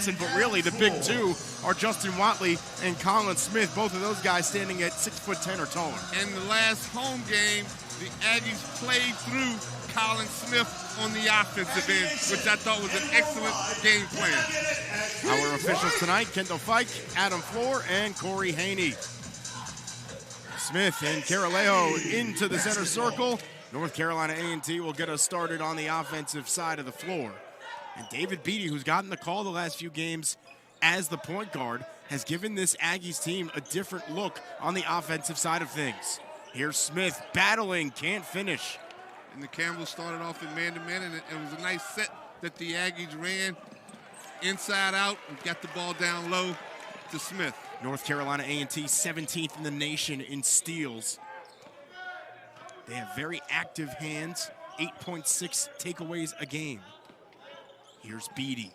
Watson, but really the big two are Justin Watley and Colin Smith, both of those guys standing at 6'10" or taller. In the last home game, the Aggies played through Colin Smith on the offensive end, which I thought was an excellent game plan. Our officials tonight, Kendall Fike, Adam Floor, and Corey Haney. Smith and Caralejo into the center circle. North Carolina A&T will get us started on the offensive side of the floor. And David Beatty, who's gotten the call the last few games as the point guard, has given this Aggies team a different look on the offensive side of things. Here's Smith battling, can't finish. And the Campbell started off in man-to-man, and it was a nice set that the Aggies ran inside out and got the ball down low to Smith. North Carolina A&T 17th in the nation in steals. They have very active hands, 8.6 takeaways a game. Here's Beatty.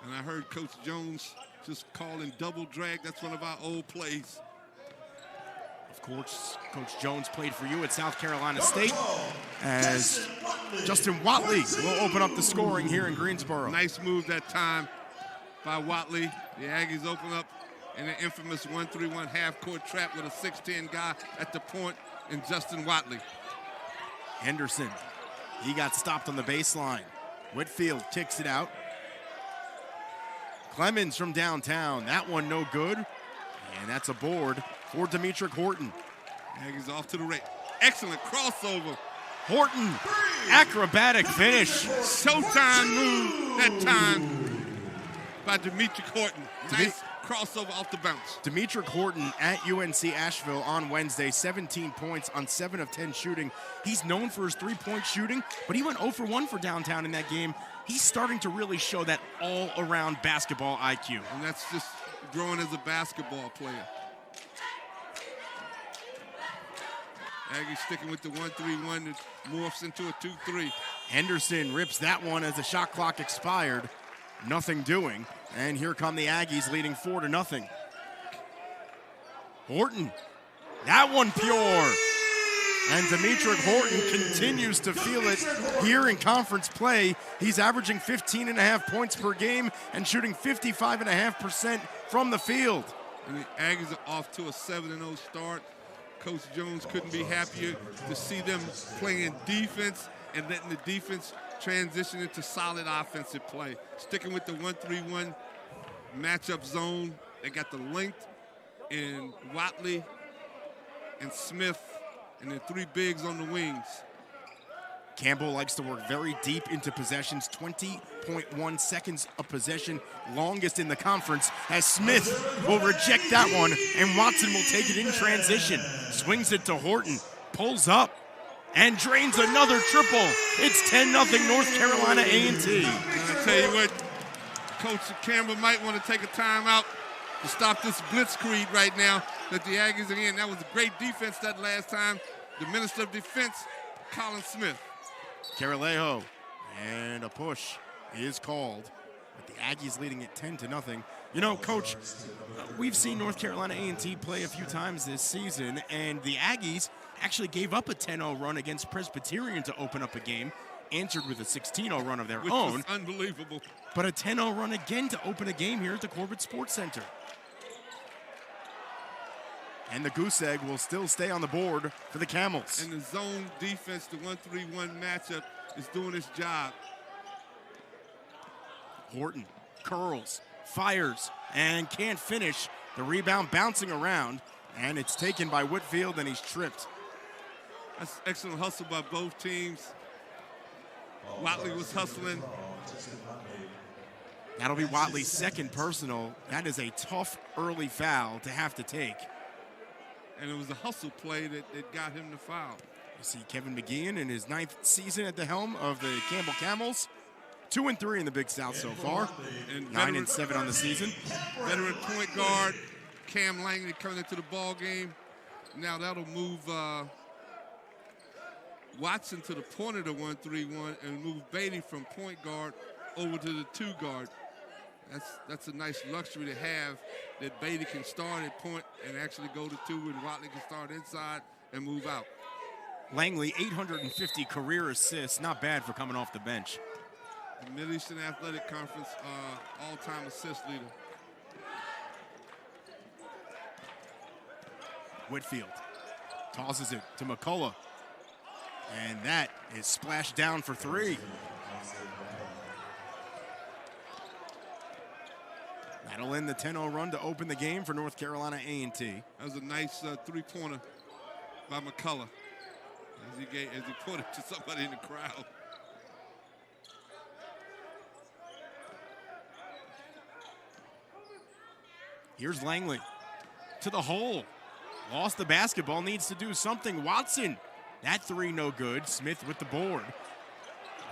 And I heard Coach Jones just calling double drag. That's one of our old plays. Of course, Coach Jones played for you at South Carolina State, as Justin Watley will open up the scoring here in Greensboro. Nice move that time by Watley. The Aggies open up in an infamous 1-3-1 half-court trap with a 6'10" guy at the point and Justin Watley. Henderson, he got stopped on the baseline. Whitfield kicks it out. Clemens from downtown, that one no good. And that's a board for Demetric Horton. Aggies off to the right. Excellent crossover. Horton, acrobatic finish. Showtime move that time by Demetric Horton. Nice crossover off the bounce. Demetric Horton at UNC Asheville on Wednesday, 17 points on 7 of 10 shooting. He's known for his three-point shooting, but he went 0 for 1 for downtown in that game. He's starting to really show that all-around basketball IQ. And that's just growing as a basketball player. Aggies sticking with the 1-3-1 that morphs into a 2-3. Henderson rips that one as the shot clock expired. Nothing doing. And here come the Aggies leading 4-0. Horton, that one pure. And Demetric Horton continues to feel it here in conference play. He's averaging 15.5 points per game and shooting 55.5% from the field. And the Aggies are off to a 7-0 start. Coach Jones couldn't be happier to see them playing defense and letting the defense transition into solid offensive play. Sticking with the 1-3-1 matchup zone. They got the length in Watley and Smith, and then three bigs on the wings. Campbell likes to work very deep into possessions, 20.1 seconds of possession, longest in the conference, as Smith will reject that one, and Watson will take it in transition. Swings it to Horton, pulls up, and drains another triple. It's 10-0 North Carolina A&T. I tell you what, Coach Campbell might want to take a timeout to stop this blitzkrieg right now that the Aggies are in. That was a great defense that last time. The Minister of Defense, Colin Smith. Caralejo, and a push is called, with the Aggies leading it 10-0. You know, Coach, we've seen North Carolina A&T play a few times this season, and the Aggies actually gave up a 10-0 run against Presbyterian to open up a game, answered with a 16-0 run of their own. Which was unbelievable. But a 10-0 run again to open a game here at the Corbett Sports Center. And the goose egg will still stay on the board for the Camels. And the zone defense, the 1-3-1 matchup, is doing its job. Horton curls, fires, and can't finish. The rebound bouncing around, and it's taken by Whitfield, and he's tripped. That's excellent hustle by both teams. Watley was hustling. That'll be Watley's second personal. That is a tough early foul to have to take. And it was a hustle play that got him the foul. You see Kevin McGeehan in his 9th season at the helm of the Campbell Camels. 2-3 in the Big South so far. And 9-7 on the season. Veteran point guard Cam Langley coming into the ball game. Now that'll move Watson to the point of the 1-3-1 and move Beatty from point guard over to the 2 guard. That's a nice luxury to have, that Beatty can start at point and actually go to 2, and Watley can start inside and move out. Langley, 850 career assists. Not bad for coming off the bench. The Mid-Eastern Athletic Conference all-time assist leader. Whitfield tosses it to McCullough. And that is splashed down for three. That'll end the 10-0 run to open the game for North Carolina A&T. That was a nice three-pointer by McCullough as he put it to somebody in the crowd. Here's Langley to the hole. Lost the basketball, needs to do something. Watson, that three no good. Smith with the board.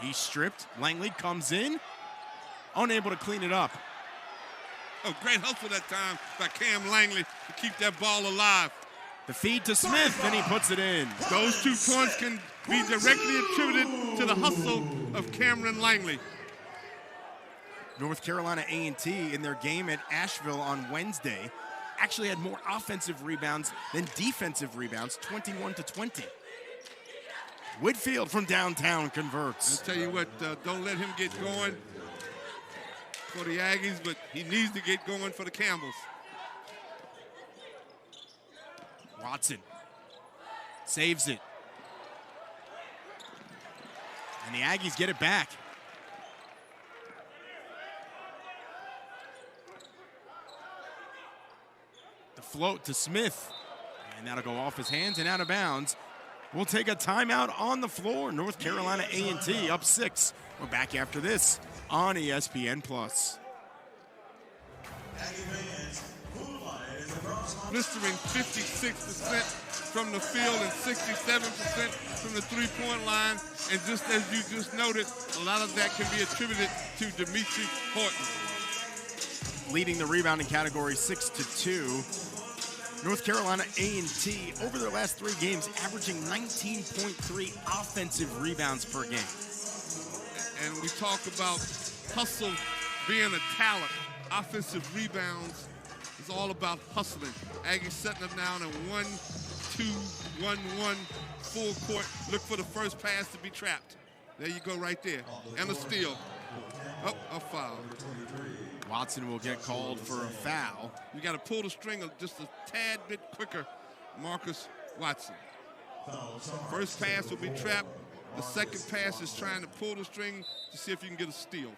He's stripped. Langley comes in, unable to clean it up. Oh, great hustle that time by Cam Langley to keep that ball alive. The feed to Smith, and he puts it in. Those 2 points can be directly attributed to the hustle of Cameron Langley. North Carolina A&T in their game at Asheville on Wednesday actually had more offensive rebounds than defensive rebounds, 21-20. Whitfield from downtown converts. I'll tell you what, don't let him get going for the Aggies, but he needs to get going for the Campbells. Watson saves it. And the Aggies get it back. The float to Smith. And that'll go off his hands and out of bounds. We'll take a timeout on the floor. North Carolina A&T up 6. We're back after this on ESPN+. Blistering 56% from the field and 67% from the three-point line. And just as you just noted, a lot of that can be attributed to Demetri Horton. Leading the rebounding category 6-2. North Carolina A&T over their last 3 games averaging 19.3 offensive rebounds per game. And we talk about hustle being a talent. Offensive rebounds is all about hustling. Aggies setting up now in a 1-2-1-1 full court. Look for the first pass to be trapped. There you go right there. And a steal. Oh, a foul. Watson will get called for a foul. You got to pull the string just a tad bit quicker, Marcus Watson. First pass will be trapped. The second pass is trying to pull the string to see if you can get a steal.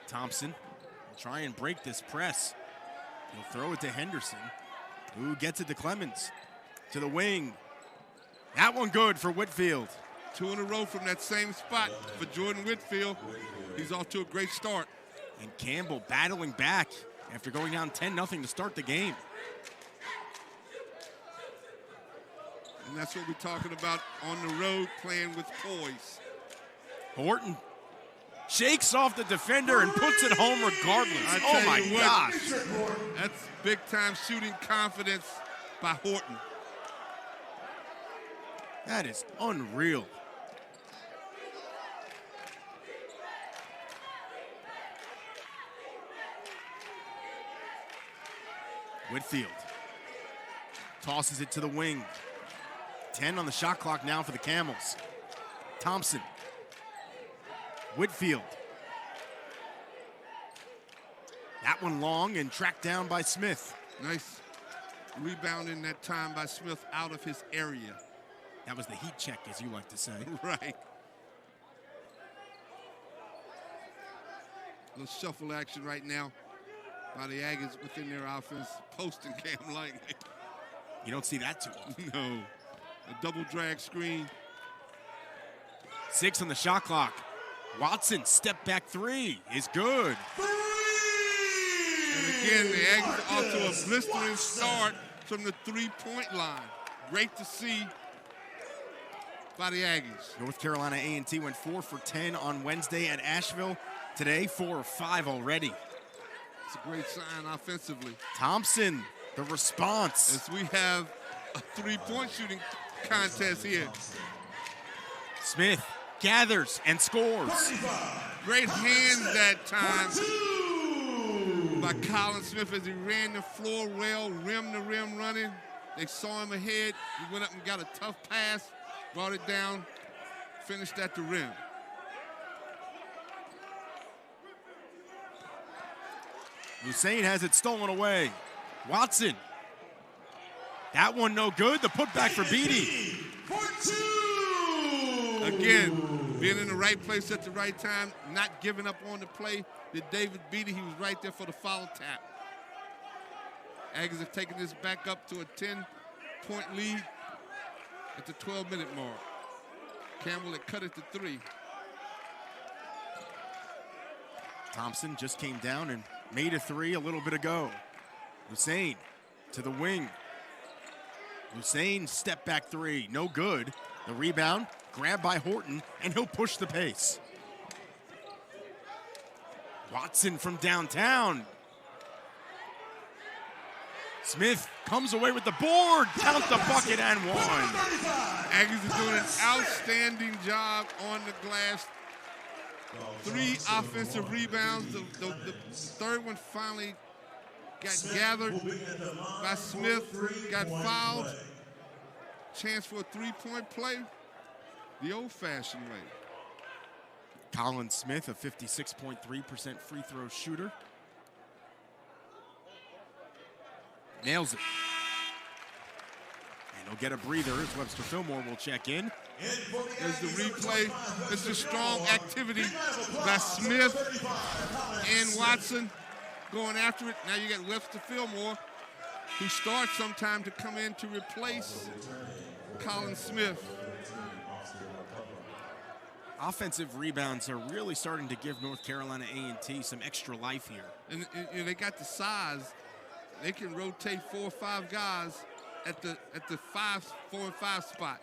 Thompson will try and break this press. He'll throw it to Henderson, who gets it to Clemens. To the wing. That one good for Whitfield. 2 in a row from that same spot for Jordan Whitfield. He's off to a great start. And Campbell battling back after going down 10-0 to start the game. And that's what we're talking about on the road, playing with poise. Horton shakes off the defender and puts it home regardless. Oh my gosh. That's big-time shooting confidence by Horton. That is unreal. Whitfield tosses it to the wing. 10 on the shot clock now for the Camels. Thompson. Whitfield. That one long and tracked down by Smith. Nice rebounding that time by Smith out of his area. That was the heat check, as you like to say. Right. A little shuffle action right now by the Aggies within their offense, posting Cam Langley. You don't see that too often. No. A double drag screen. 6 on the shot clock. Watson, step back 3 is good. And again, the Aggies are off to a blistering start from the three-point line. Great to see by the Aggies. North Carolina A&T went 4 for 10 on Wednesday at Asheville. Today, 4 of 5 already. It's a great sign offensively. Thompson, the response. As we have a three-point shooting contest here. Smith gathers and scores. Great hands that time by Colin Smith as he ran the floor well, rim to rim running. They saw him ahead. He went up and got a tough pass, brought it down, finished at the rim. Hussein has it stolen away. Watson. That one no good. The putback for Beatty. Again, being in the right place at the right time, not giving up on the play. Did David Beatty, he was right there for the foul tap. Aggies have taken this back up to a 10-point lead at the 12-minute mark. Campbell had cut it to 3. Thompson just came down and made a 3 a little bit ago. Hussein to the wing. Hussein step back 3, no good. The rebound, grabbed by Horton, and he'll push the pace. Watson from downtown. Smith comes away with the board, count the bucket and one. Aggies are doing an outstanding job on the glass. 3 offensive rebounds. The third one finally got gathered by Smith, got fouled. Chance for a 3-point play the old-fashioned way. Colin Smith, a 56.3% free throw shooter. Nails it. And he'll get a breather as Webster Fillmore will check in. There's the replay. This is strong activity by Smith and Watson going after it. Now you got Webster Fillmore, who starts sometime to come in to replace Colin Smith. Offensive rebounds are really starting to give North Carolina A&T some extra life here. And they got the size. They can rotate 4 or 5 guys at the 4 and 5 spot.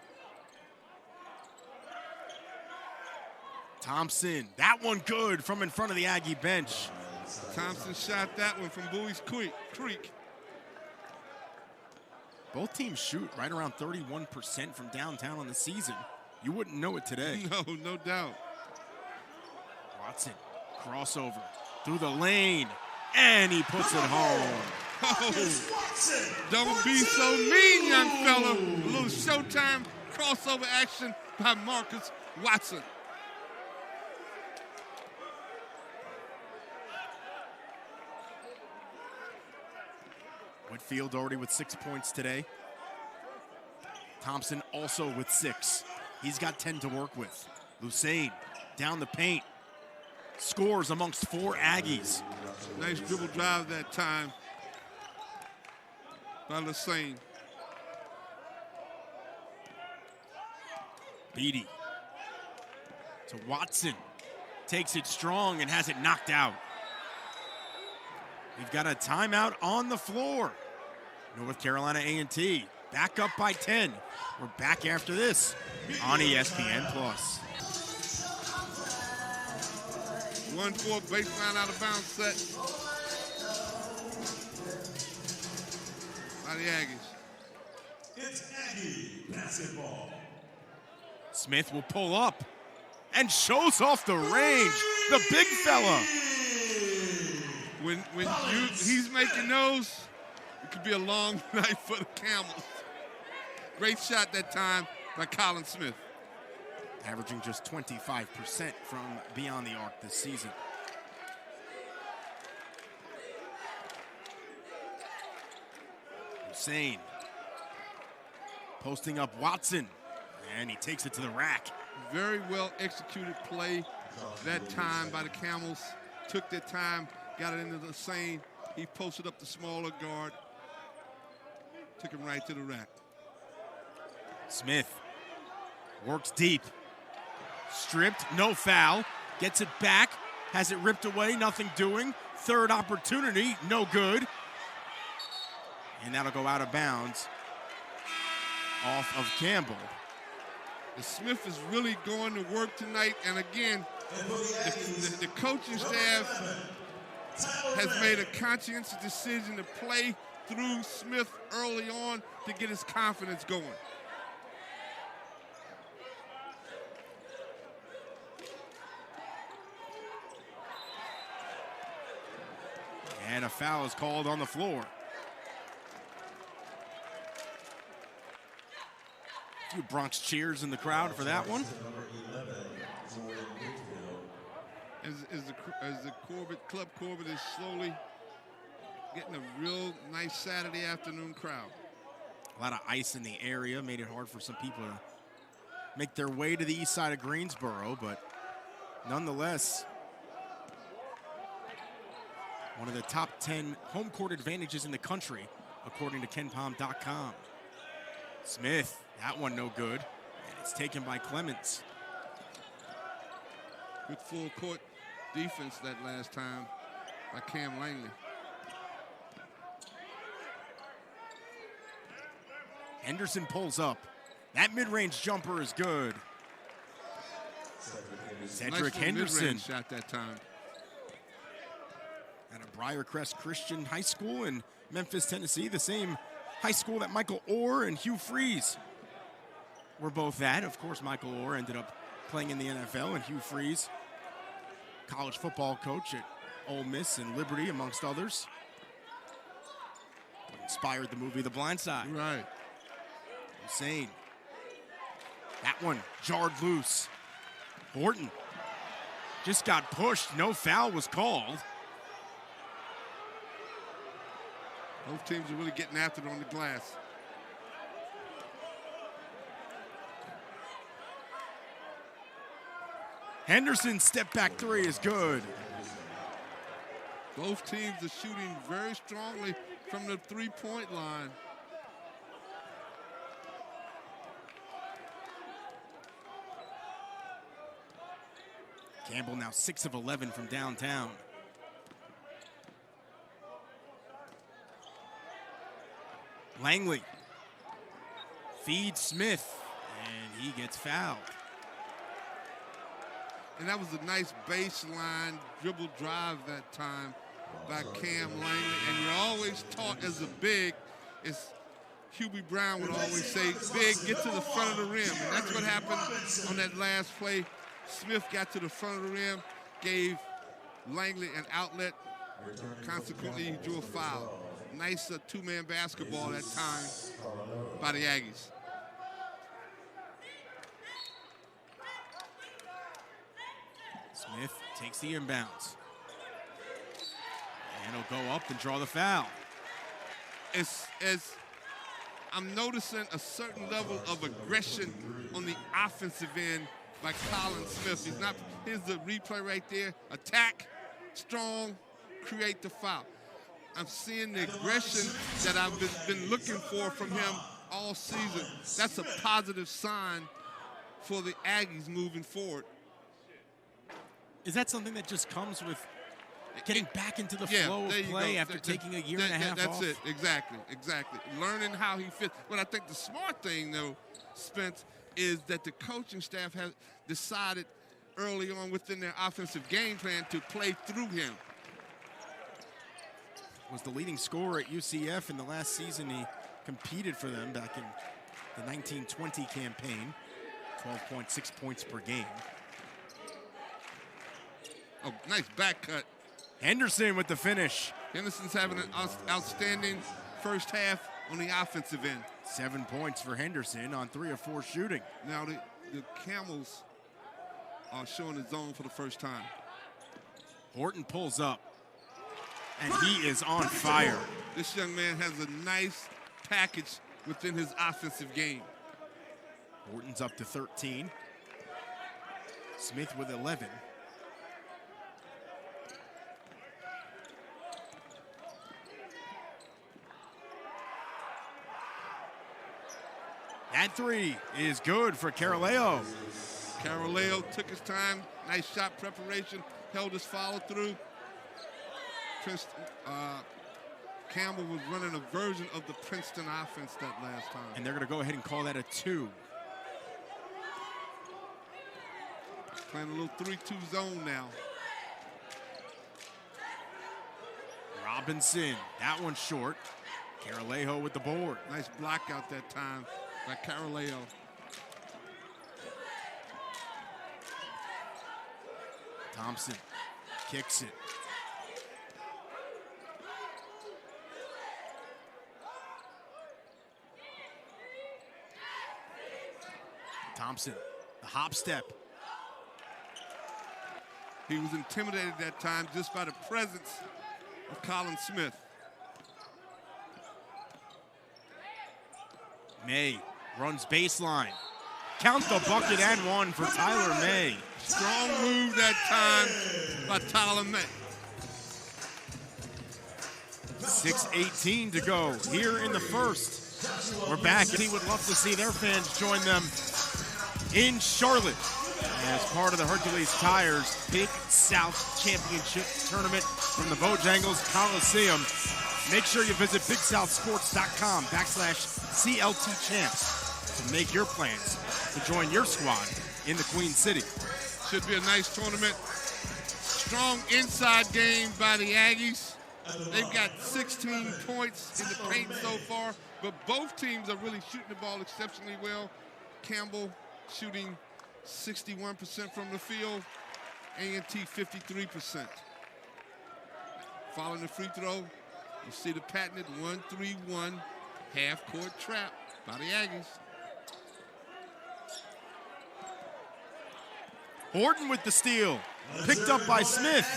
Thompson, that one good from in front of the Aggie bench. Thompson shot that one from Bowie's Creek. Both teams shoot right around 31% from downtown on the season. You wouldn't know it today. No doubt. Watson, crossover through the lane, and he puts it home. Oh, don't be so mean, young fella. A little Showtime crossover action by Marcus Watson. Whitfield already with 6 points today. Thompson also with 6. He's got 10 to work with. Hussein down the paint. Scores amongst 4 Aggies. Nice dribble drive that time by Hussein. Beatty to Watson. Takes it strong and has it knocked out. We've got a timeout on the floor. North Carolina A&T back up by 10. We're back after this on ESPN+. 1-4 baseline out of bounds set by the Aggies. It's Aggie basketball. Smith will pull up and shows off the range. The big fella. When he's making those, it could be a long night for the Camels. Great shot that time by Colin Smith. Averaging just 25% from beyond the arc this season. Hussein posting up Watson, and he takes it to the rack. Very well executed play that time by the Camels. Took their time, got it into the Hussein. He posted up the smaller guard. Took him right to the rack. Smith works deep. Stripped, no foul. Gets it back, has it ripped away, nothing doing. Third opportunity, no good. And that'll go out of bounds off of Campbell. The Smith is really going to work tonight. And again, the coaching staff has made a conscientious decision to play through Smith early on to get his confidence going. And a foul is called on the floor. A few Bronx cheers in the crowd for that one. As the Club Corbett is slowly getting a real nice Saturday afternoon crowd. A lot of ice in the area made it hard for some people to make their way to the east side of Greensboro, but nonetheless, one of the top 10 home court advantages in the country, according to KenPom.com. Smith, that one no good, and it's taken by Clemens. Good full court defense that last time by Cam Langley. Henderson pulls up. That mid-range jumper is good. Cedric Nice Henderson mid-range shot that time. at a Briarcrest Christian High School in Memphis, Tennessee, the same high school that Michael Orr and Hugh Freeze were both at. Of course, Michael Orr ended up playing in the NFL, and Hugh Freeze, college football coach at Ole Miss and Liberty, amongst others. Inspired the movie The Blind Side. Right. Insane. That one jarred loose. Horton just got pushed. No foul was called. Both teams are really getting after it on the glass. Henderson's step back three is good. Both teams are shooting very strongly from the three-point line. Campbell now 6 of 11 from downtown. Langley feeds Smith, and he gets fouled. And that was a nice baseline dribble drive that time by Cam Langley. And you're always taught as a big, as Hubie Brown would always say, big, get to the front of the rim. And that's what happened on that last play. Smith got to the front of the rim, gave Langley an outlet. Consequently, he drew a foul. Nice two-man basketball that time by the Aggies. Smith takes the inbounds. And he'll go up and draw the foul. As I'm noticing a certain level of aggression on the offensive end by Colin Smith. Here's the replay right there. Attack, strong, create the foul. I'm seeing the aggression that I've been looking for from him all season. That's a positive sign for the Aggies moving forward. Is that something that just comes with getting back into the flow of play after taking a year and a half off? That's it, exactly. Learning how he fits. But I think the smart thing, though, Spence, is that the coaching staff has decided early on within their offensive game plan to play through him. Was the leading scorer at UCF in the last season he competed for them back in the 1920 campaign. 12.6 points per game. Oh, nice back cut. Henderson with the finish. Henderson's having an outstanding first half on the offensive end. 7 points for Henderson on 3 of 4 shooting. Now the Camels are showing the zone for the first time. Horton pulls up, and he is on fire. This young man has a nice package within his offensive game. Horton's up to 13. Smith with 11. That three is good for Caroleo. Caroleo took his time. Nice shot preparation. Held his follow through. Campbell was running a version of the Princeton offense that last time. And they're going to go ahead and call that a 2. Playing a little 3-2 zone now. Robinson, that one's short. Caroleo with the board. Nice block out that time by Caroleo. Thompson kicks it. Thompson, the hop step. He was intimidated that time just by the presence of Colin Smith. May runs baseline. Count the bucket and one for Tyler May. Strong move that time by Tyler May. 6:18 to go here in the first. We're back, and he would love to see their fans join them in Charlotte as part of the Hercules Tires Big South Championship Tournament from the Bojangles Coliseum. Make sure you visit BigSouthSports.com/CLT Champs to make your plans to join your squad in the Queen City. Should be a nice tournament. Strong inside game by the Aggies. They've got 16 points in the paint so far, but both teams are really shooting the ball exceptionally well. Campbell shooting 61% from the field, A&T 53%. Following the free throw, you see the patented 1-3-1 half-court trap by the Aggies. Horton with the steal, picked up by Smith.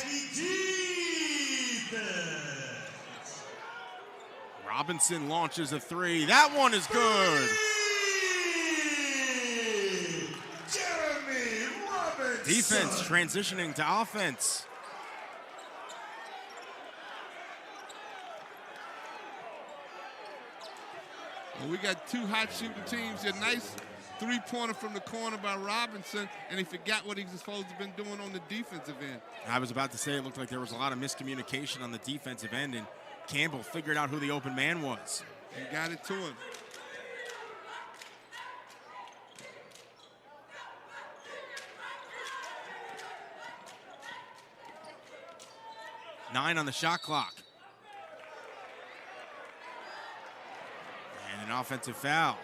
Robinson launches a three. That one is good. Defense transitioning to offense. Well, we got two hot shooting teams. A nice three-pointer from the corner by Robinson, and he forgot what he's supposed to have been doing on the defensive end. I was about to say it looked like there was a lot of miscommunication on the defensive end, and Campbell figured out who the open man was. He got it to him. Nine on the shot clock. And an offensive foul.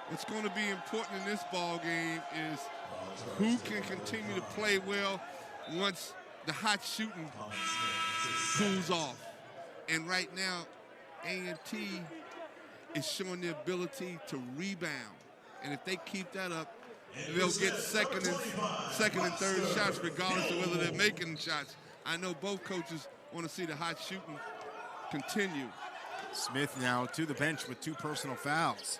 What's going to be important in this ball game is who can continue to play well once the hot shooting cools off. And right now, A&T is showing the ability to rebound. And if they keep that up, they'll get second and third shots regardless of whether they're making shots. I know both coaches want to see the hot shooting continue. Smith now to the bench with two personal fouls.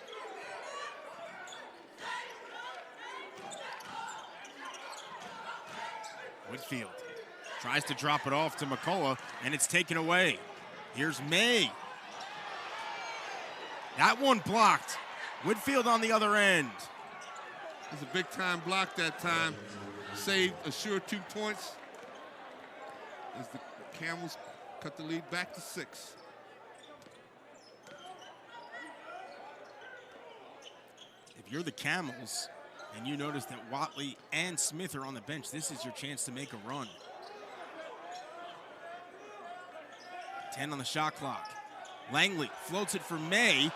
Whitfield tries to drop it off to McCullough, and it's taken away. Here's May. That one blocked. Whitfield on the other end. It was a big-time block that time. Saved a sure 2 points as the Camels cut the lead back to 6. If you're the Camels and you notice that Watley and Smith are on the bench, this is your chance to make a run. 10 on the shot clock. Langley floats it for May.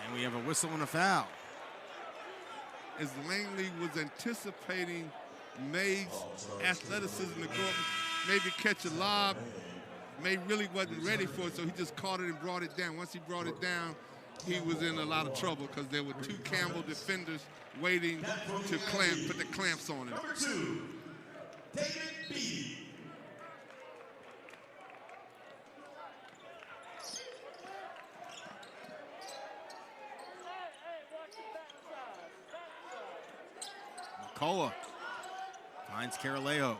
And we have a whistle and a foul. As Langley was anticipating May's athleticism to go up, maybe catch a lob, May really wasn't ready for it, so he just caught it and brought it down. Once he brought it down, he was in a lot of trouble because there were two Campbell defenders waiting to put the clamps on him. Number 2, David B. McCullough finds Caroleo.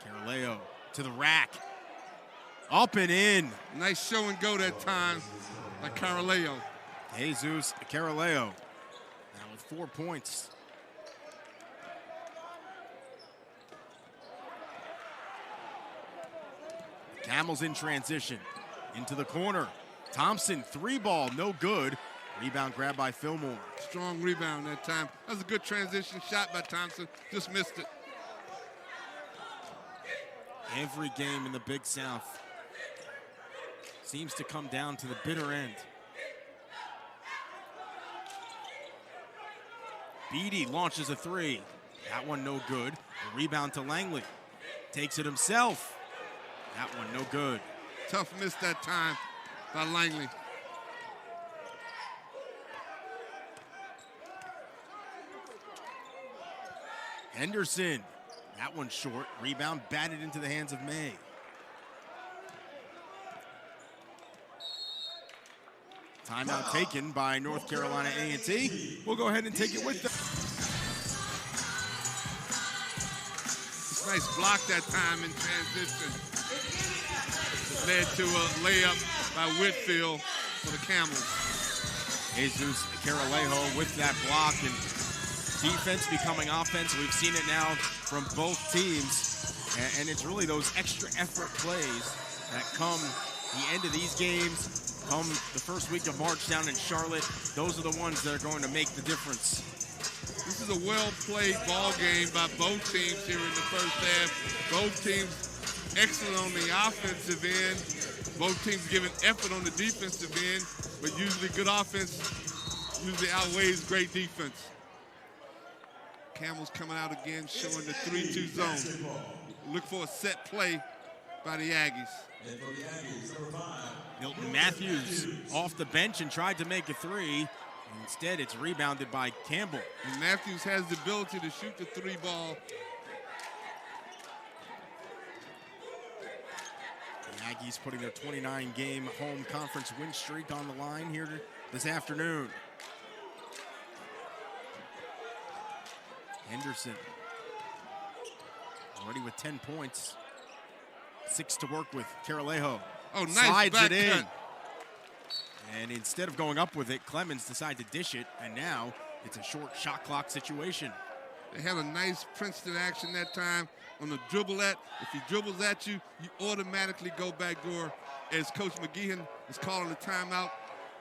Caroleo to the rack. Up and in. Nice show and go that time by Caroleo. Jesus Caroleo now with 4 points. Camels in transition into the corner. Thompson, 3-ball, no good. Rebound grab by Fillmore. Strong rebound that time. That was a good transition shot by Thompson. Just missed it. Every game in the Big South seems to come down to the bitter end. Beatty launches a 3. That one no good. A rebound to Langley. Takes it himself. That one no good. Tough miss that time by Langley. Henderson, that one's short. Rebound batted into the hands of May. Timeout taken by North Carolina A&T. We'll go ahead and take it with them. It's a nice block that time in transition. Led to a layup by Whitfield for the Camels. Jesus Caralejo with that block, and defense becoming offense. We've seen it now from both teams, and it's really those extra effort plays that come the end of these games, come the first week of March down in Charlotte. Those are the ones that are going to make the difference. This is a well-played ball game by both teams here in the first half. Both teams excellent on the offensive end. Both teams giving effort on the defensive end, but usually good offense usually outweighs great defense. Camels coming out again, showing the 3-2 zone. Look for a set play by the Aggies. Milton Matthews off the bench and tried to make a three. Instead, it's rebounded by Campbell. And Matthews has the ability to shoot the three ball. The Aggies putting their 29-game home conference win streak on the line here this afternoon. Henderson already with 10 points. 6 to work with. Caralejo nice back it in. cut. And instead of going up with it, Clemens decided to dish it, and now it's a short shot clock situation. They had a nice Princeton action that time on the dribble at. If he dribbles at you, you automatically go back door, as Coach McGeehan is calling a timeout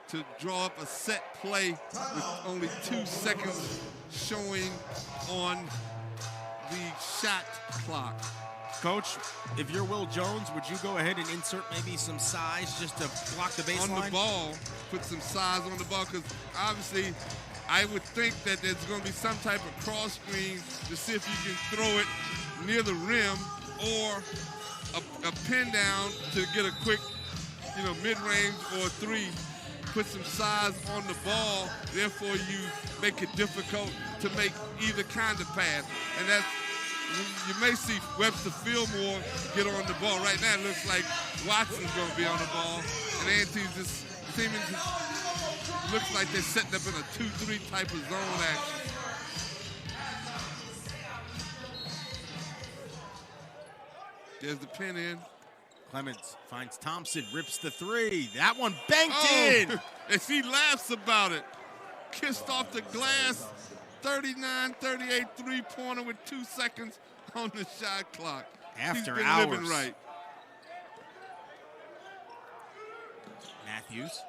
to draw up a set play with only 2 seconds showing on the shot clock. Coach, if you're Will Jones, would you go ahead and insert maybe some size just to block the baseline? On the ball, put some size on the ball, because obviously I would think that there's going to be some type of cross screen to see if you can throw it near the rim, or a pin down to get a quick, mid-range or a three. Put some size on the ball, therefore you make it difficult to make either kind of pass. And that's, you may see Webster Fillmore get on the ball. Right now it looks like Watson's going to be on the ball. And A&T just seeming to looks like they're setting up in a 2-3 type of zone action. There's the pin in. Clemens finds Thompson, rips the three. That one banked in. And she laughs about it. Kissed off the glass. 39-38 three-pointer with 2 seconds on the shot clock. After She's been hours. living right. Matthews.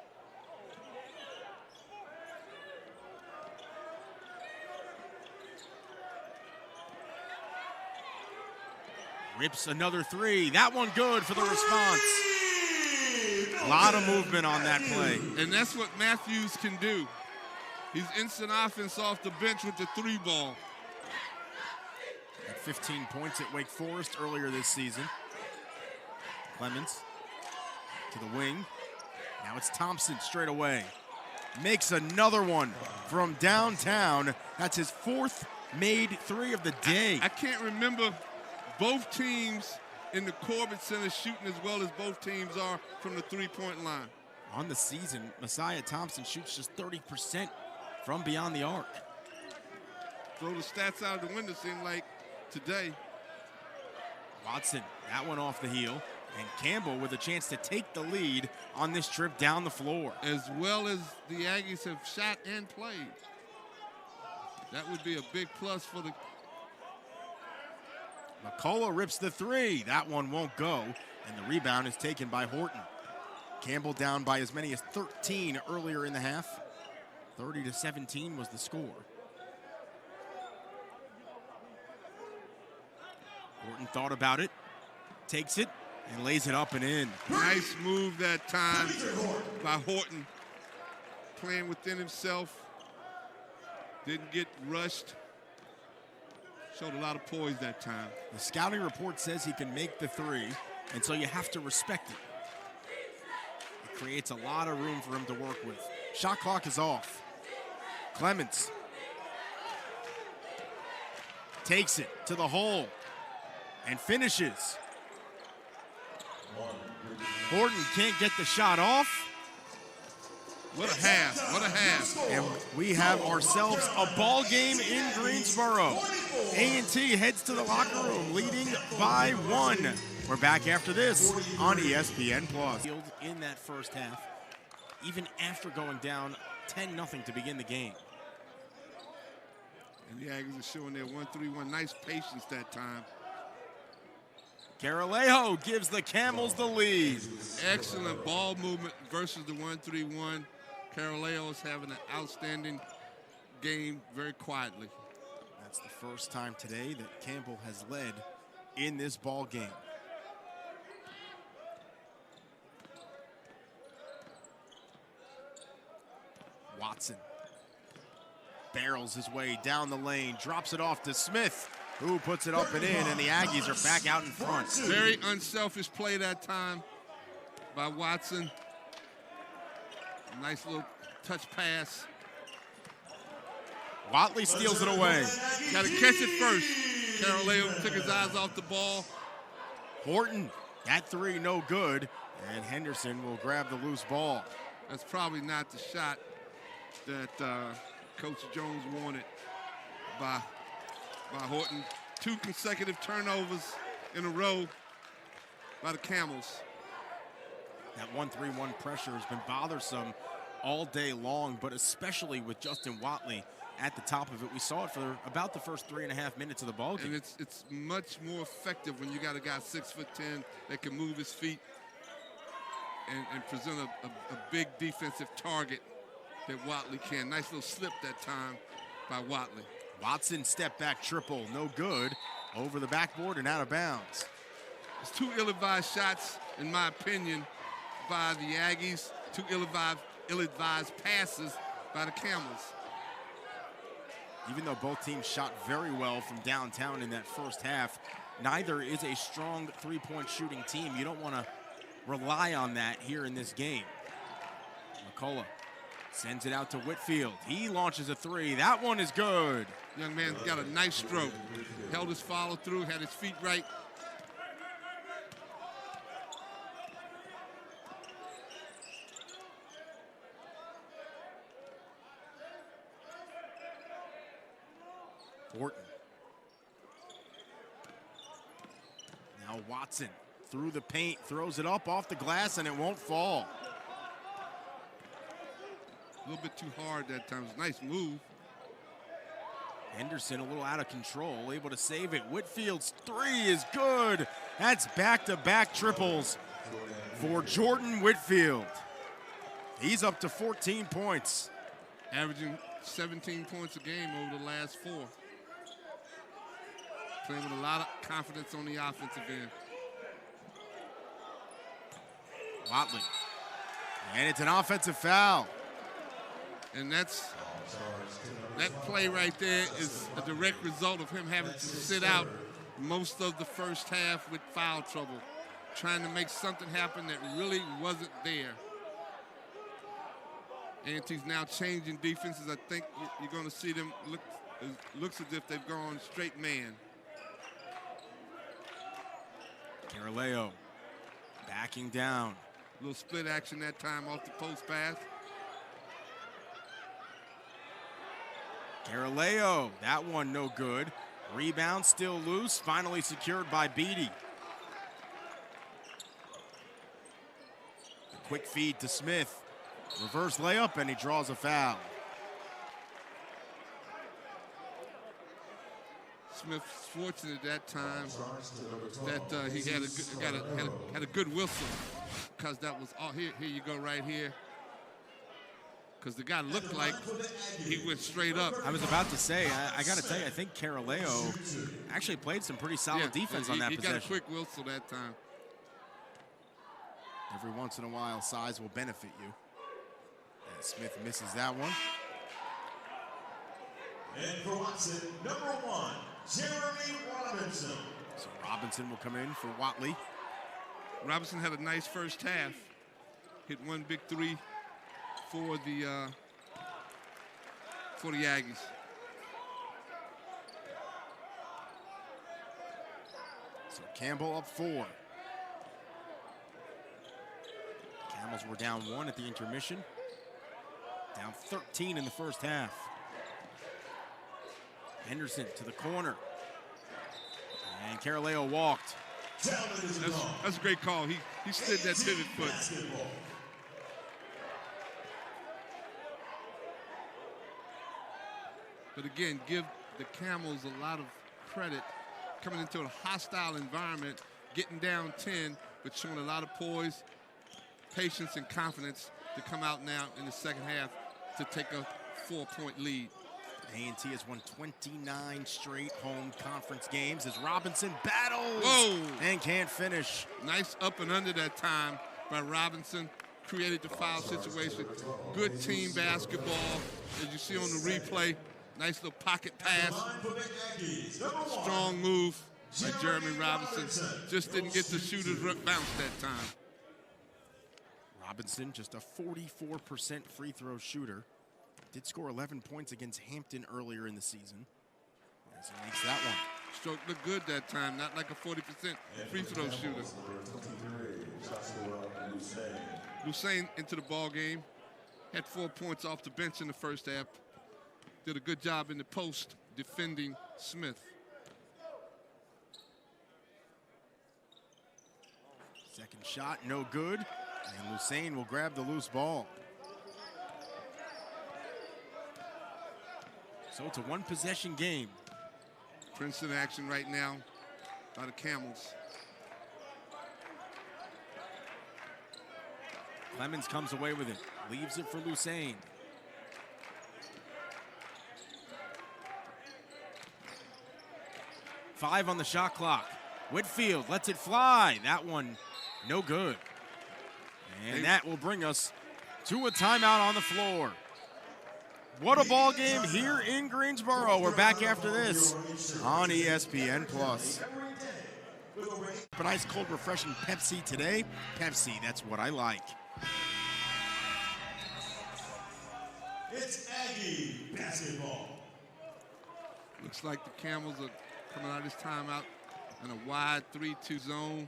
Rips another three. That one good for the response. A lot of movement on that play. And that's what Matthews can do. He's instant offense off the bench with the three ball. Had 15 points at Wake Forest earlier this season. Clemens to the wing. Now it's Thompson straight away. Makes another one from downtown. That's his 4th made three of the day. I can't remember both teams in the Corbett Center shooting as well as both teams are from the three-point line. On the season, Messiah Thompson shoots just 30% from beyond the arc. Throw the stats out of the window, seem like today. Watson, that one off the heel. And Campbell with a chance to take the lead on this trip down the floor. As well as the Aggies have shot and played. That would be a big plus for the... McCullough rips the three. That one won't go. And the rebound is taken by Horton. Campbell down by as many as 13 earlier in the half. 30-17 was the score. Horton thought about it, takes it, and lays it up and in. Nice move that time by Horton. Playing within himself. Didn't get rushed. Showed a lot of poise that time. The scouting report says he can make the three, and so you have to respect it. It creates a lot of room for him to work with. Shot clock is off. Clemens. takes it to the hole and finishes. Horton can't get the shot off. What a half, what a half. And we have ourselves a ball game in Greensboro. A&T heads to the locker room leading by 1. We're back after this on ESPN+. In that first half, even after going down 10-0 to begin the game. And the Aggies are showing their 1-3-1. Nice patience that time. Caralejo gives the Camels the lead. Excellent ball movement versus the 1-3-1. Caralejo is having an outstanding game very quietly. That's the first time today that Campbell has led in this ball game. Watson barrels his way down the lane, drops it off to Smith, who puts it up and in, and the Aggies are back out in front. Very unselfish play that time by Watson. Nice little touch pass. Watley steals it away. Got to catch it first. Caralejo took his eyes off the ball. Horton, that three no good, and Henderson will grab the loose ball. That's probably not the shot that Coach Jones wanted by Horton. 2 consecutive turnovers in a row by the Camels. That 1-3-1 pressure has been bothersome all day long, but especially with Justin Watley at the top of it. We saw it for about the first 3.5 minutes of the ball game. And it's much more effective when you got a guy 6'10" that can move his feet and present a big defensive target that Watley can. Nice little slip that time by Watley. Watson step back triple, no good. Over the backboard and out of bounds. It's 2 ill-advised shots, in my opinion, by the Aggies. 2 ill-advised passes by the Camels. Even though both teams shot very well from downtown in that first half, neither is a strong three-point shooting team. You don't want to rely on that here in this game. McCullough sends it out to Whitfield. He launches a three. That one is good. Young man's got a nice stroke. Held his follow through, had his feet right. Horton. Now Watson through the paint, throws it up off the glass, and it won't fall. A little bit too hard that time. It was a nice move. Henderson a little out of control, able to save it. Whitfield's three is good. That's back-to-back triples for Jordan Whitfield. He's up to 14 points. Averaging 17 points a game over the last 4. Playing with a lot of confidence on the offensive end. Watley. And it's an offensive foul. And that play right there is a direct result of him having to sit out most of the first half with foul trouble, trying to make something happen that really wasn't there. A&T's now changing defenses. I think you're going to see them looks as if they've gone straight man. Caraleo backing down. A little split action that time off the post pass. Caraleo, that one no good. Rebound still loose, finally secured by Beatty. A quick feed to Smith. Reverse layup, and he draws a foul. Smith's fortunate that time that he had a good whistle, because that was all. Here you go right here. Because the guy looked like he went straight up. I was about to say, I got to tell you, I think Caraleo actually played some pretty solid defense on that possession. He got a quick whistle that time. Every once in a while, size will benefit you. And Smith misses that one. And for Watson, number 1, Jeremy Robinson. So Robinson will come in for Watley. Robinson had a nice first half. Hit one big three for the Aggies. Campbell up 4. Camels were down 1 at the intermission. Down 13 in the first half. Henderson to the corner. And Caroleo walked. That's a great call. He slid that pivot foot. But again, give the Camels a lot of credit coming into a hostile environment, getting down 10, but showing a lot of poise, patience, and confidence to come out now in the second half to take a 4-point lead. A&T has won 29 straight home conference games as Robinson battles and can't finish. Nice up and under that time by Robinson. Created the foul situation. Good team basketball. As you see on the replay, nice little pocket pass. Strong move by Jeremy Robinson. Just didn't get the shooter's bounce that time. Robinson, just a 44% free throw shooter. Did score 11 points against Hampton earlier in the season. As he makes that one. Stroke looked good that time, not like a 40% free throw shooter. Hussein into the ball game. Had 4 points off the bench in the first half. Did a good job in the post defending Smith. Second shot, no good. And Hussein will grab the loose ball. So it's a one-possession game. Princeton action right now by the Camels. Clemens comes away with it, leaves it for Hussein. Five on the shot clock. Whitfield lets it fly. That one, no good. And that will bring us to a timeout on the floor. What a ball game here in Greensboro. We're back after this on ESPN+. But ice cold refreshing Pepsi today. Pepsi, that's what I like. It's Aggie basketball. Looks like the Camels are coming out of this timeout in a wide 3-2 zone.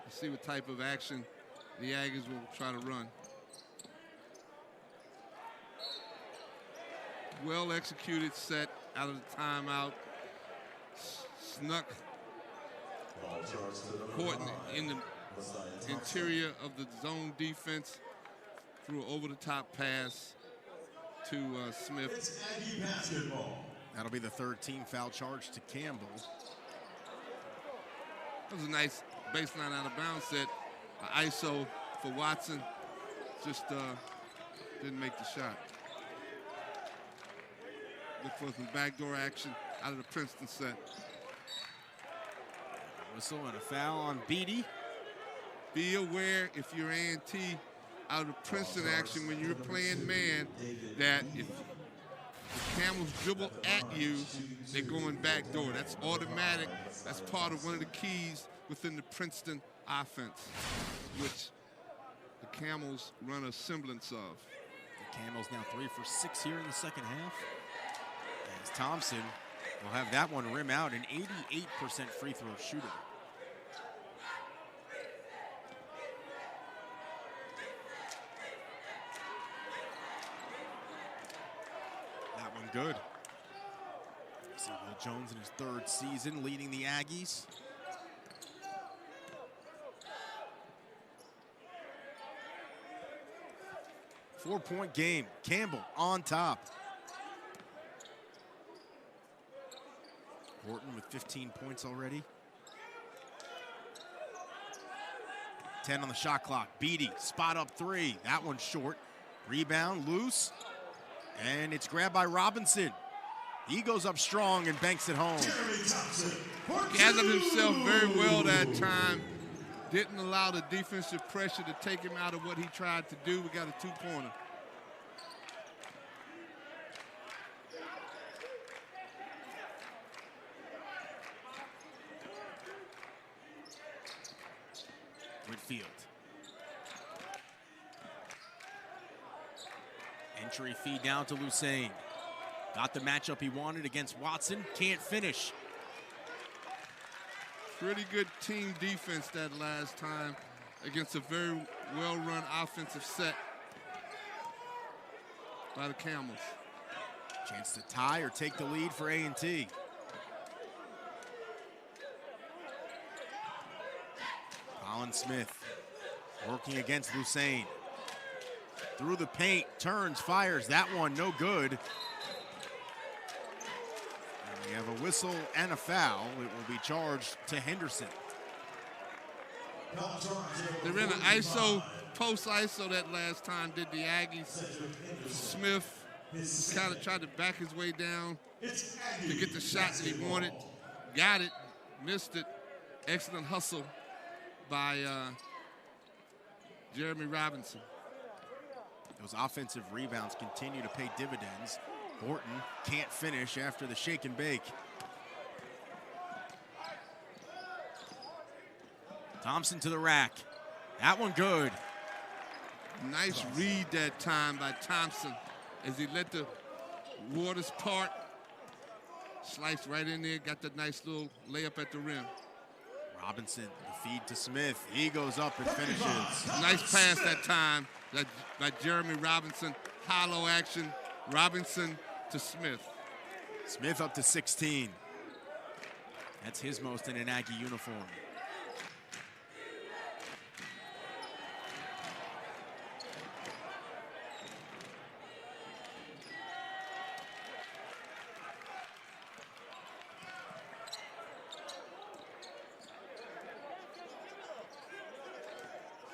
Let's see what type of action the Aggies will try to run. Well executed set out of the timeout. Snuck Horton in the interior of the zone defense. Threw an over-the-top pass to Smith. It's Aggie basketball. That'll be the third team foul charge to Campbell. That was a nice baseline out of bounds set. ISO for Watson. Just didn't make the shot. Look for some backdoor action out of the Princeton set. Whistle and a foul on Beatty. Be aware if you're A&T out of the Princeton action when you're playing man that if the Camels dribble at you, they're going backdoor. That's automatic. That's part of one of the keys within the Princeton offense, which the Camels run a semblance of. The Camels now 3 for 6 here in the second half. As Thompson will have that one rim out, an 88% free throw shooter. That one good. See Will Jones in his third season leading the Aggies. Four-point game. Campbell on top. Horton with 15 points already. 10 on the shot clock. Beatty, spot up three. That one's short. Rebound, loose. And it's grabbed by Robinson. He goes up strong and banks it home. Gathered himself very well that time. Didn't allow the defensive pressure to take him out of what he tried to do. We got a two-pointer. Whitfield. Entry feed down to Hussein. Got the matchup he wanted against Watson. Can't finish. Pretty good team defense that last time against a very well-run offensive set by the Camels. Chance to tie or take the lead for A&T. Colin Smith working against Lusain. Through the paint, turns, fires. That one no good. And we have a whistle and a foul. It will be charged to Henderson. They're in an ISO, post-ISO that last time, did the Aggies. Smith kind of tried to back his way down to get the shot that he wanted. Got it, missed it. Excellent hustle by Jeremy Robinson. Those offensive rebounds continue to pay dividends. Horton can't finish after the shake and bake. Thompson to the rack. That one good. Nice read that time by Thompson as he let the waters part. Sliced right in there, got that nice little layup at the rim. Robinson, the feed to Smith. He goes up and finishes. Nice pass that time by Jeremy Robinson. Hollow action, Robinson to Smith. Smith up to 16. That's his most in an Aggie uniform.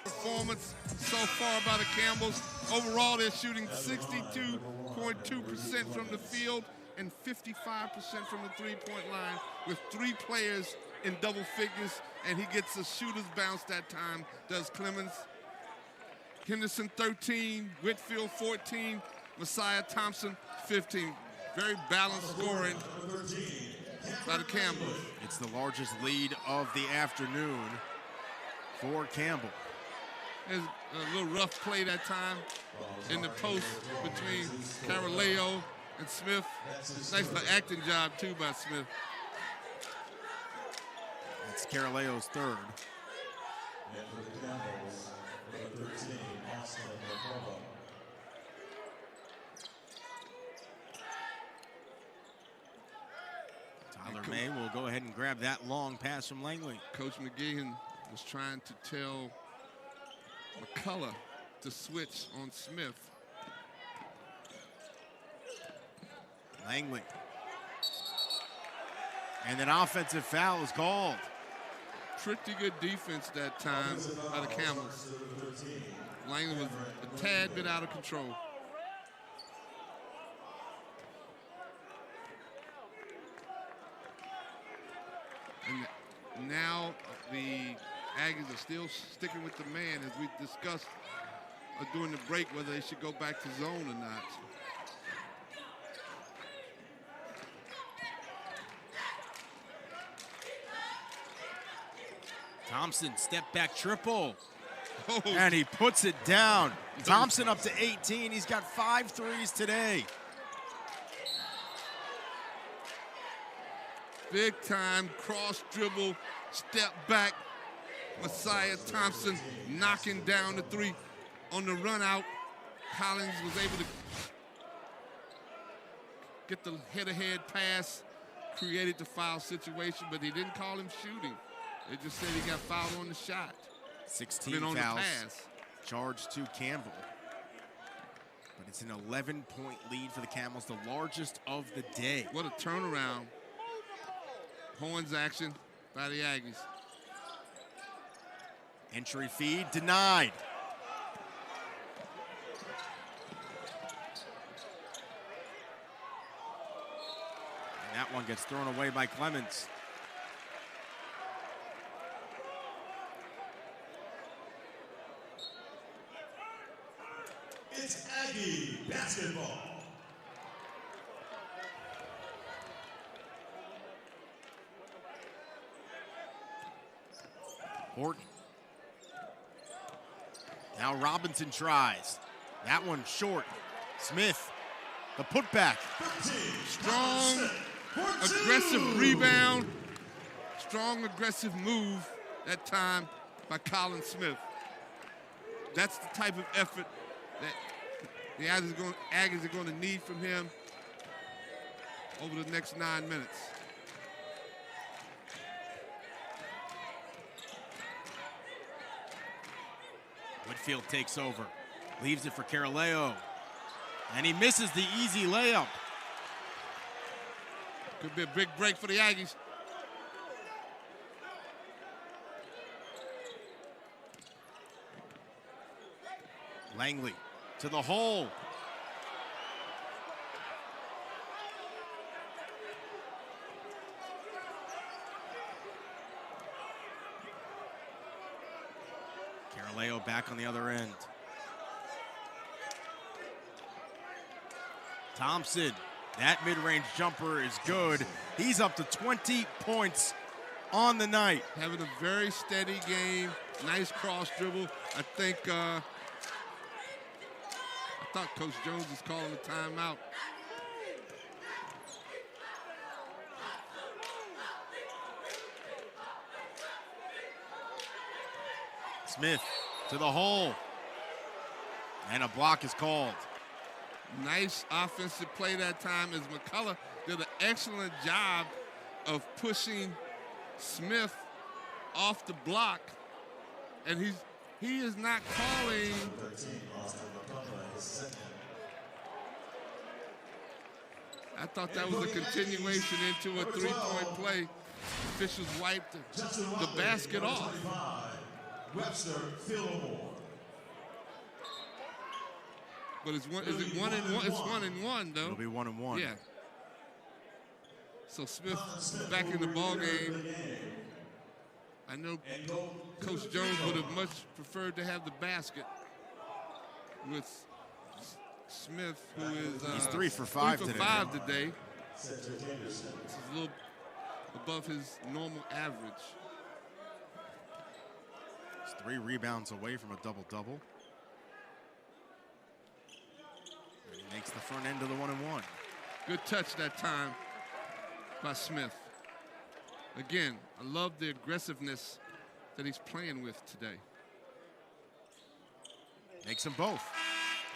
Performance so far by the Campbells. Overall, they're shooting 62.2% from the field and 55% from the three-point line with 3 players in double figures, and he gets a shooter's bounce that time, does Clemens. Henderson 13, Whitfield 14, Messiah Thompson 15. Very balanced scoring by the Campbells. It's the largest lead of the afternoon for Campbell. There's a little rough play that time in the post between Caroleo and Smith. Nice acting job, too, by Smith. That's Caroleo's third. Tyler May will go ahead and grab that long pass from Langley. Coach McGeehan was trying to tell McCullough to switch on Smith. Langley. And an offensive foul is called. Pretty good defense that time by the Camels. Langley was a tad bit out of control. And now the Aggies are still sticking with the man, as we discussed during the break, whether they should go back to zone or not. Thompson, step back triple. Oh. And he puts it down. Thompson up to 18. He's got 5 threes today. Big time cross dribble, step back. Messiah Thompson knocking down the 3 on the run out. Collins was able to get the head-to-head pass, created the foul situation, but they didn't call him shooting. They just said he got fouled on the shot. 16 on fouls the pass. Charged to Campbell. But it's an 11-point lead for the Camels, the largest of the day. What a turnaround. Horns action by the Aggies. Entry feed denied. And that one gets thrown away by Clemens. It's Aggie basketball. Horton. Now Robinson tries. That one short. Smith, the putback. Strong, aggressive rebound. strong, aggressive move that time by Colin Smith. That's the type of effort that the Aggies are going to need from him over the next 9 minutes. Whitfield takes over, leaves it for Caroleo, and he misses the easy layup. Could be a big break for the Aggies. Langley to the hole. Caroleo back on the other end. Thompson, that mid-range jumper is good. He's up to 20 points on the night. Having a very steady game, nice cross dribble. I thought Coach Jones was calling a timeout. Smith to the hole. And a block is called. Nice offensive play that time as McCullough did an excellent job of pushing Smith off the block. And he is not calling. I thought that was a continuation into a three-point play. Officials wiped the basket off. Webster Fillmore. But is it 1 and 1? It's 1 and 1 though. It'll be 1 and 1. Yeah. So Smith back in the ball game. I know Coach Jones would have much preferred to have the basket with Smith, who is he's 3 for 5 today. This is a little above his normal average. He's 3 rebounds away from a double-double. He makes the front end of the 1 and 1. Good touch that time by Smith. Again, I love the aggressiveness that he's playing with today. Makes them both.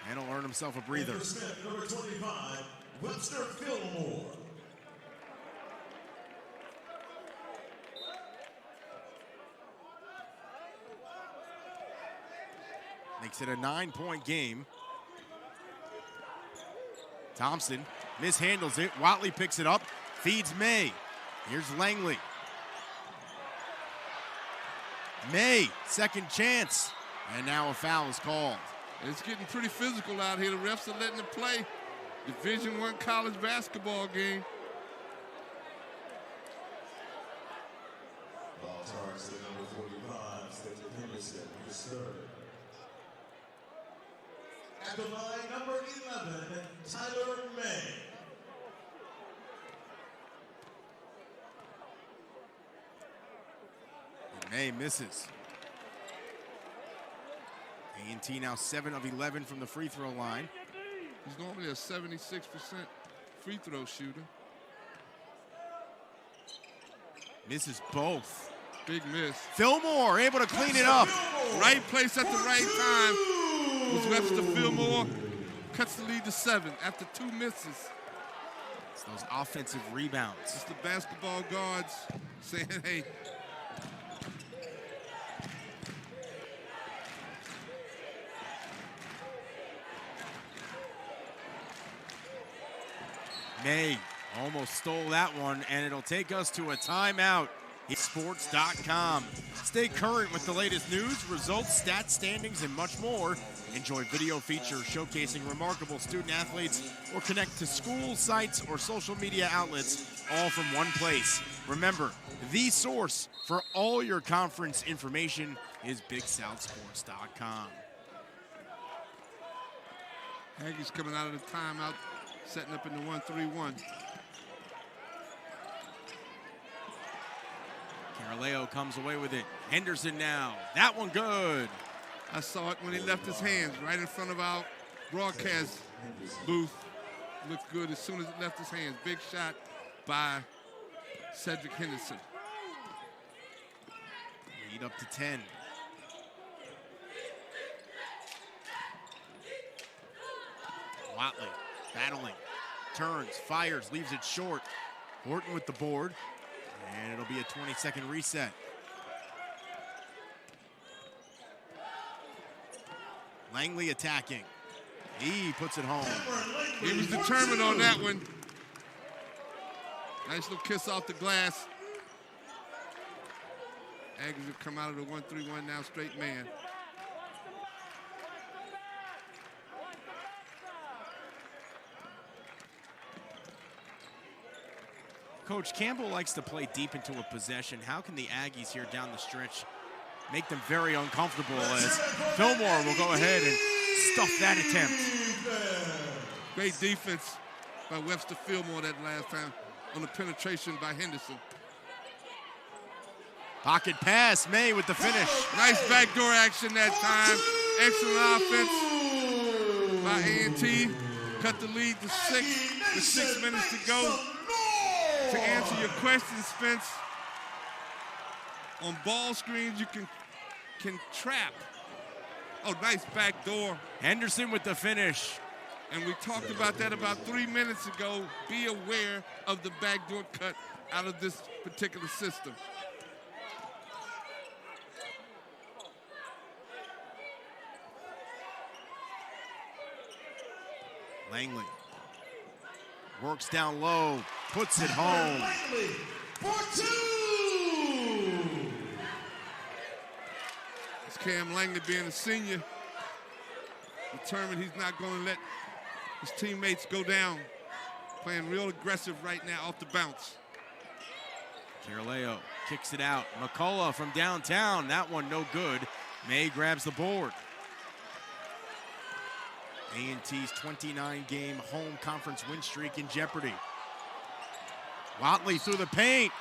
And he'll earn himself a breather. Smith, number 25, Webster Fillmore. Makes it a 9-point game. Thompson mishandles it. Watley picks it up, feeds May. Here's Langley. May, second chance. And now a foul is called. It's getting pretty physical out here. The refs are letting it play. Division I college basketball game. Ball charged to number 45, Stetson Henderson, his third. At the line, number 11, Tyler May. And May misses. A&T now 7 of 11 from the free throw line. He's normally a 76% free throw shooter. Misses both. Big miss. Fillmore able to clean it up. Right place at the right time was Webster Fillmore. Cuts the lead to 7 after 2 misses. It's those offensive rebounds. It's the basketball guards saying, hey, May almost stole that one, and it'll take us to a timeout. Sports.com. Stay current with the latest news, results, stats, standings, and much more. Enjoy video features showcasing remarkable student athletes, or connect to school sites or social media outlets, all from one place. Remember, the source for all your conference information is BigSouthSports.com. Aggies coming out of the timeout, setting up in the 1-3-1. Caroleo comes away with it. Henderson now. That one good. I saw it when he left his hands right in front of our broadcast booth. Looked good as soon as it left his hands. Big shot by Cedric Henderson. Lead up to 10. Watley battling, turns, fires, leaves it short. Horton with the board, and it'll be a 20-second reset. Langley attacking. He puts it home. He was determined on that one. Nice little kiss off the glass. Aggies have come out of the 1-3-1 now, straight man. Coach, Campbell likes to play deep into a possession. How can the Aggies here down the stretch make them very uncomfortable as Fillmore will go ahead and stuff that attempt? Great defense by Webster Fillmore that last time on the penetration by Henderson. Pocket pass, May with the finish. Nice backdoor action that time. Excellent offense by A&T. Cut the lead to 6 with 6 minutes to go. To answer your question, Spence, on ball screens you can trap. Oh, nice backdoor. Henderson with the finish. And we talked about that about 3 minutes ago. Be aware of the backdoor cut out of this particular system. Langley works down low, puts it home. Langley for 2. It's Cam Langley being a senior, determined he's not going to let his teammates go down. Playing real aggressive right now off the bounce. Caroleo kicks it out. McCullough from downtown, that one no good. May grabs the board. A&T's 29-game home conference win streak in jeopardy. Watley through the paint.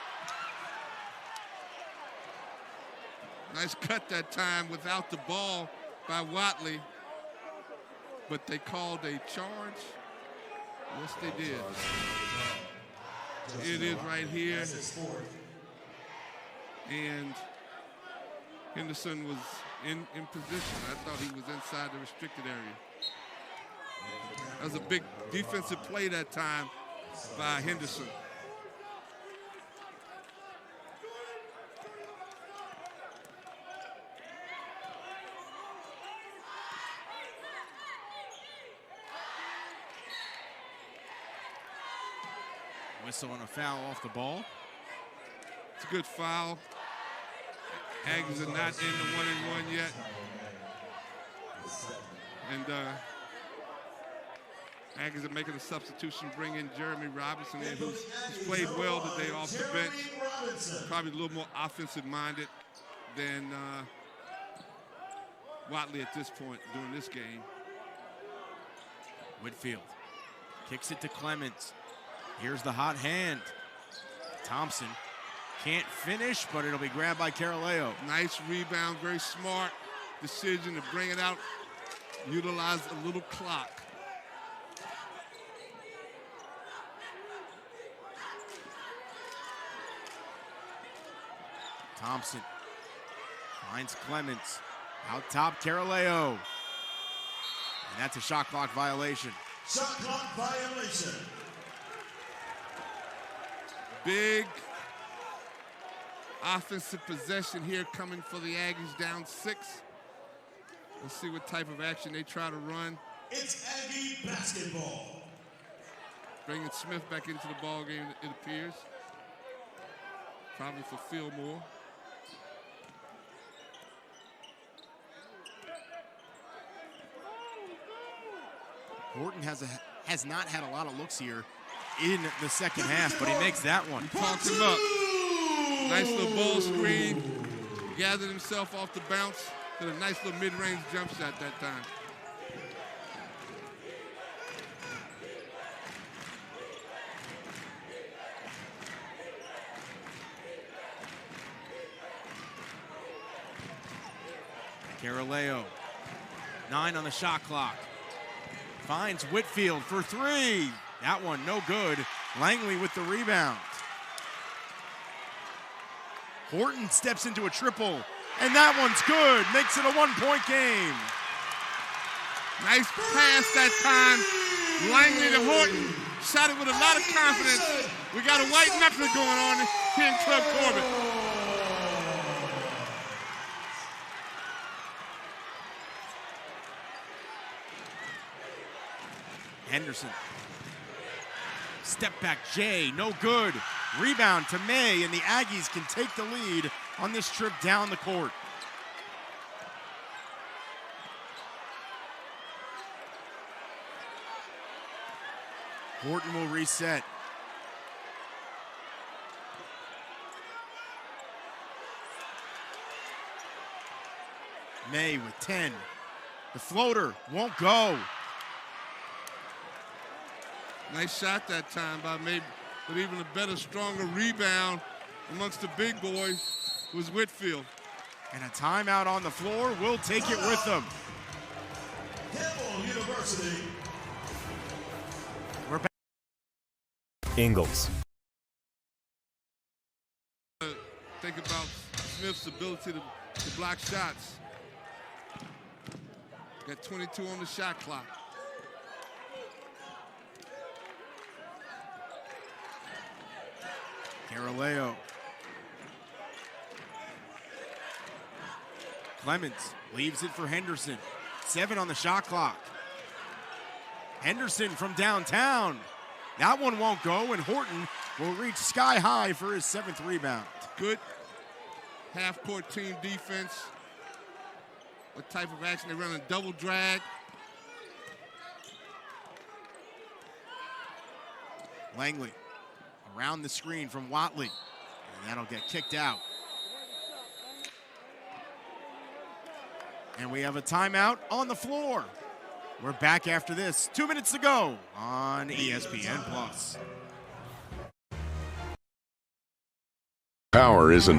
Nice cut that time without the ball by Watley. But they called a charge. Yes, they did. It is right here. And Henderson was in position. I thought he was inside the restricted area. That was a big defensive play that time by Henderson. Whistle and a foul off the ball. It's a good foul. Aggies are not in the 1-and-1 yet. And Aggies are making a substitution, bring in Jeremy Robinson, who's played well today off the bench. Probably a little more offensive-minded than Watley at this point during this game. Whitfield kicks it to Clemens. Here's the hot hand. Thompson can't finish, but it'll be grabbed by Caroleo. Nice rebound, very smart decision to bring it out, utilize a little clock. Thompson finds Clemens. Out top, Caroleo. And that's a shot clock violation. Shot clock violation. Big offensive possession here coming for the Aggies, down 6. Let's see what type of action they try to run. It's Aggie basketball. Bringing Smith back into the ball game, it appears. Probably for Fillmore. Horton has not had a lot of looks here in the second half, but he makes that one. Talks him up. Nice little ball screen. Gathered himself off the bounce. Did a nice little mid-range jump shot that time. Caroleo, 9 on the shot clock. Finds Whitfield for 3. That one no good. Langley with the rebound. Horton steps into a triple. And that one's good. Makes it a 1-point game. Nice pass that time. Langley to Horton. Shot it with a lot of confidence. We got a white knuckler going on here in Club Corbett. Henderson. Step back Jay, no good. Rebound to May, and the Aggies can take the lead on this trip down the court. Horton will reset. May with 10. The floater won't go. Nice shot that time by May, but even a better, stronger rebound amongst the big boys was Whitfield. And a timeout on the floor. We'll take it with them. Campbell University. We're back. Ingles. Think about Smith's ability to block shots. Got 22 on the shot clock. Caroleo. Clemens leaves it for Henderson. 7 on the shot clock. Henderson from downtown. That one won't go, and Horton will reach sky high for his 7th rebound. Good half-court team defense. What type of action? They run a double drag. Langley around the screen from Watley, and that'll get kicked out. And we have a timeout on the floor. We're back after this. 2 minutes to go on ESPN+. Power isn't.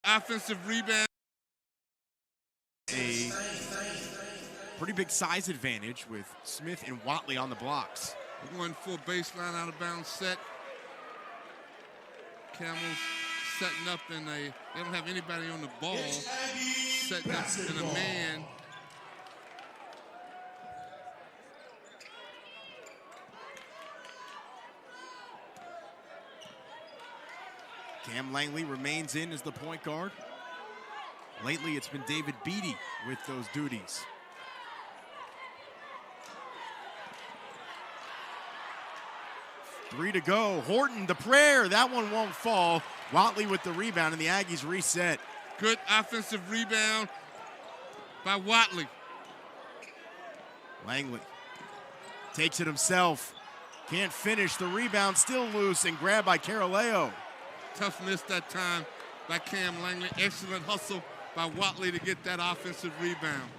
Offensive rebound. A pretty big size advantage with Smith and Watley on the blocks. We're going for a baseline out of bounds set. Camels setting up in they don't have anybody on the ball. Setting up in a man. Cam Langley remains in as the point guard. Lately, it's been David Beatty with those duties. Three to go. Horton, the prayer. That one won't fall. Watley with the rebound, and the Aggies reset. Good offensive rebound by Watley. Langley takes it himself. Can't finish. The rebound still loose and grabbed by Caroleo. Tough miss that time by Cam Langley. Excellent hustle by Watley to get that offensive rebound.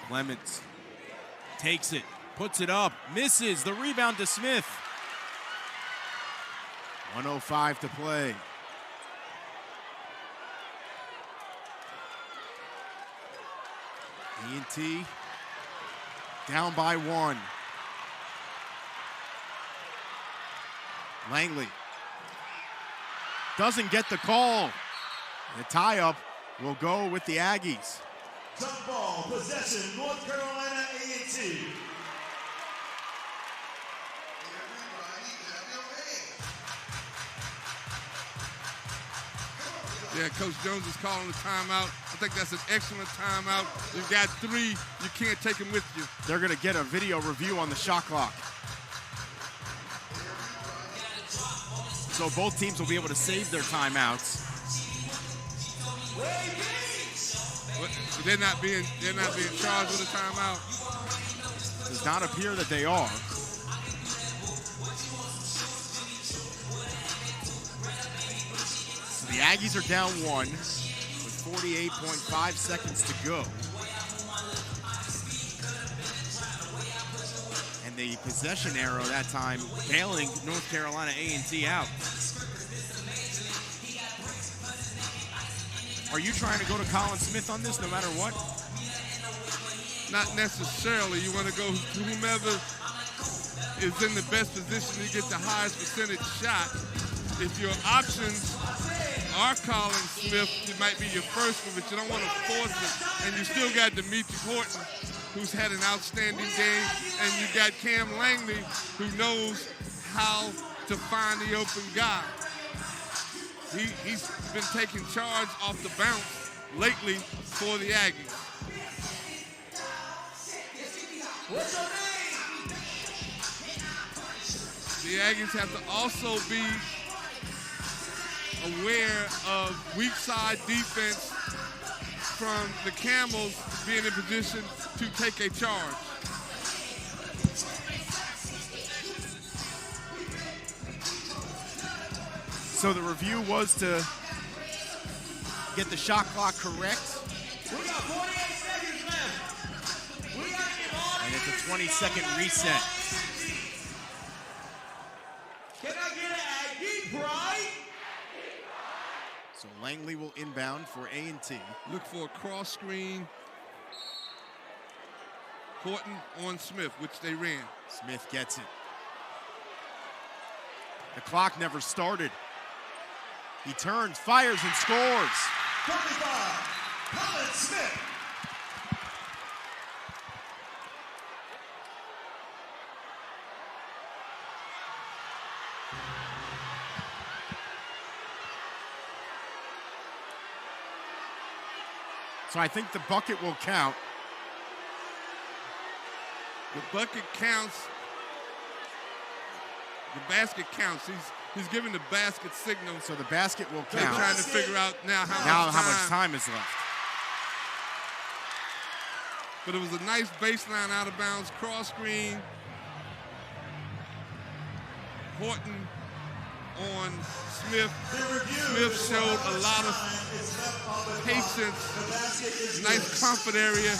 Clemens takes it, puts it up, misses. The rebound to Smith. 1:05 to play. A&T down by 1. Langley doesn't get the call. The tie-up will go with the Aggies. Jump ball, possession, North Carolina A&T. Yeah, Coach Jones is calling the timeout. I think that's an excellent timeout. You've got 3. You can't take them with you. They're going to get a video review on the shot clock. So both teams will be able to save their timeouts. But they're not being charged with a timeout. Does not appear that they are. So the Aggies are down 1 with 48.5 seconds to go. And the possession arrow that time bailing North Carolina A&T out. Are you trying to go to Colin Smith on this no matter what? Not necessarily. You want to go to whomever is in the best position to get the highest percentage shot. If your options are Colin Smith, it might be your first one, but you don't want to force it. And you still got Demetri Horton, who's had an outstanding game, and you got Cam Langley, who knows how to find the open guy. He's been taking charge off the bounce lately for the Aggies. The Aggies have to also be aware of weak side defense from the Camels being in position to take a charge. So the review was to get the shot clock correct. We got 48 seconds left. We got to get all And it's a 20-second reset. Can I get an Aggie pride? So Langley will inbound for A&T. Look for a cross screen. Horton on Smith, which they ran. Smith gets it. The clock never started. He turns, fires, and scores. 35, Colin Smith. So I think the bucket will count. The bucket counts. The basket counts. He's giving the basket signal. So the basket will They're count. trying to figure out now How much time is left. But it was a nice baseline out of bounds cross screen. Horton on Smith. Smith showed a lot of patience. Nice comfort area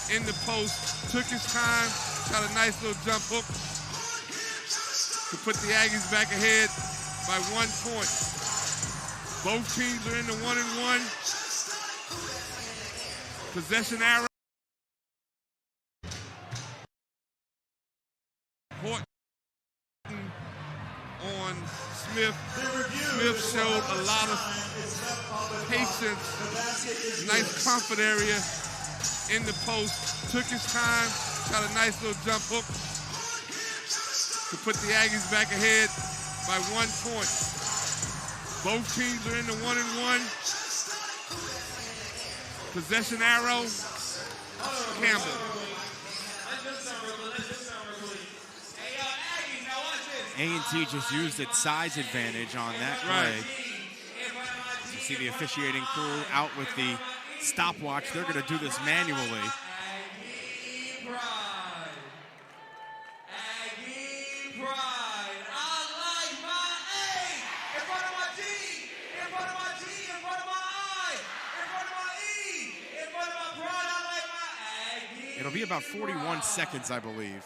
in the post. Took his time. Got a nice little jump hook to put the Aggies back ahead by 1 point. Both teams are in the 1-and-1. Possession arrow. Horton on Smith. Smith showed a lot of patience. Nice comfort area in the post. Took his time. Got a nice little jump hook to put the Aggies back ahead by 1 point. Both teams are in the 1-and-1. Possession arrow, Campbell. A&T just used its size advantage on that play. You see the officiating crew out with the stopwatch. They're going to do this manually. It'll be about 41 seconds, I believe.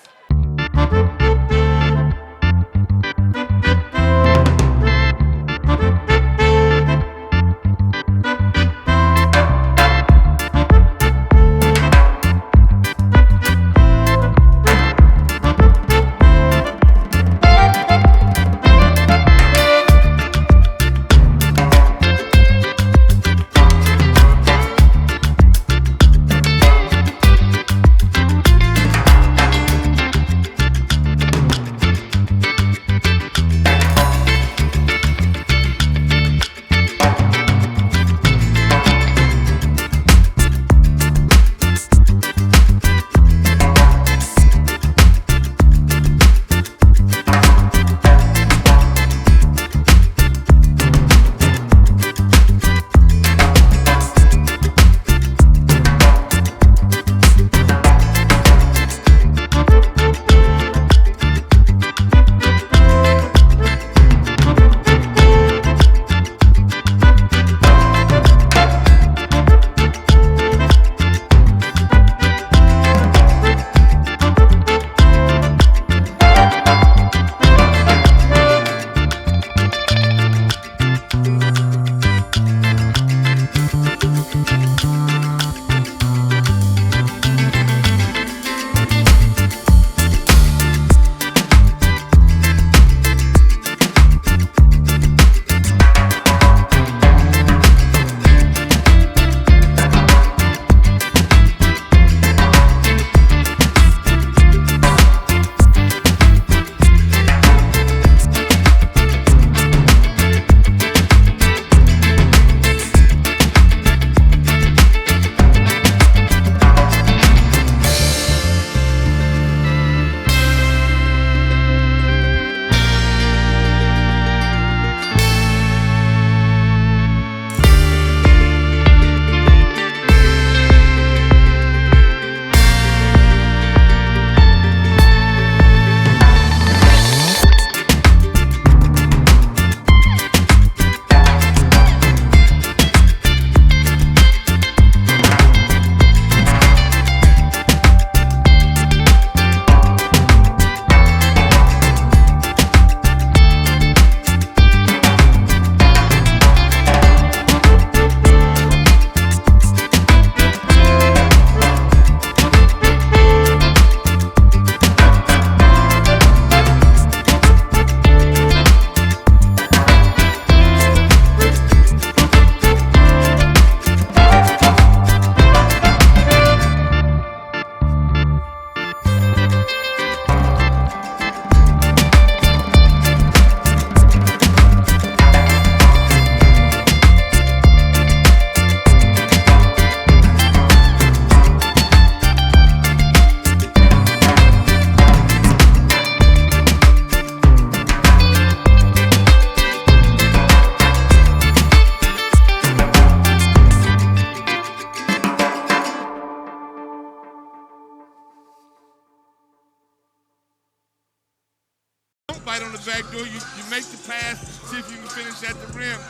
back door. You make the pass, see if you can finish at the rim.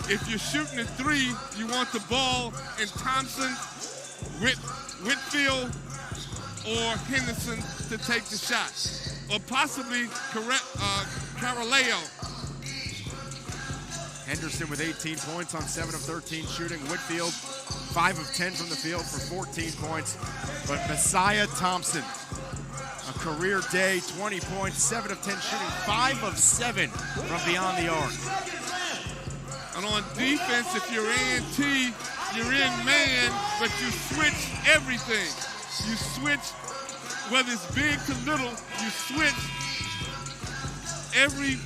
If you're shooting a three, you want the ball in Thompson, Whitfield, or Henderson to take the shot. Or possibly Caroleo. Henderson with 18 points on 7 of 13 shooting. Whitfield, 5 of 10 from the field for 14 points. But Messiah Thompson, a career day, 20 points, 7 of 10 shooting, 5 of 7 from beyond the arc. And on defense, if you're A&T, you're in man, but you switch everything. You switch, whether it's big to little, you switch every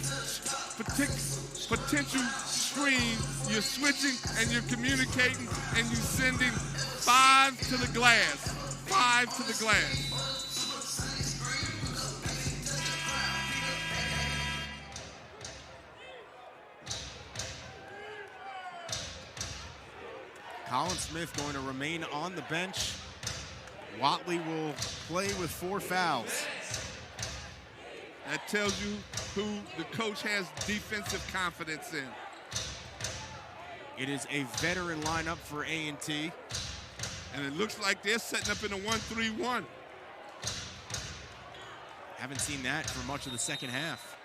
potential screen. You're switching and you're communicating and you're sending 5 to the glass. 5 to the glass. Colin Smith going to remain on the bench. Watley will play with 4 fouls. That tells you who the coach has defensive confidence in. It is a veteran lineup for A&T. And it looks like they're setting up in a 1-3-1. Haven't seen that for much of the second half.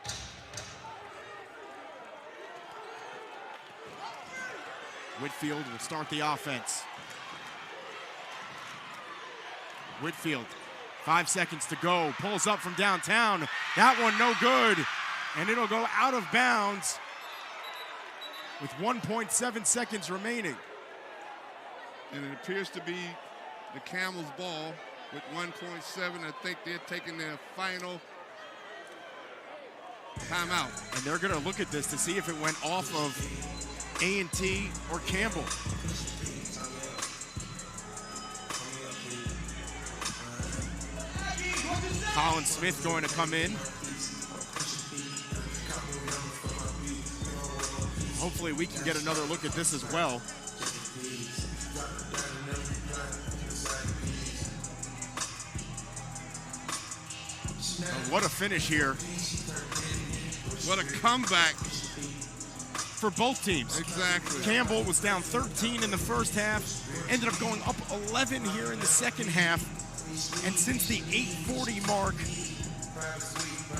Whitfield will start the offense. Whitfield, 5 seconds to go, pulls up from downtown. That one no good, and it'll go out of bounds with 1.7 seconds remaining. And it appears to be the Camels ball with 1.7. I think they're taking their final timeout. And they're gonna look at this to see if it went off of A&T or Campbell. Colin Smith going to come in. Hopefully we can get another look at this as well. What a finish here. What a comeback. For both teams. Exactly. Campbell was down 13 in the first half, ended up going up 11 here in the second half. And since the 8:40 mark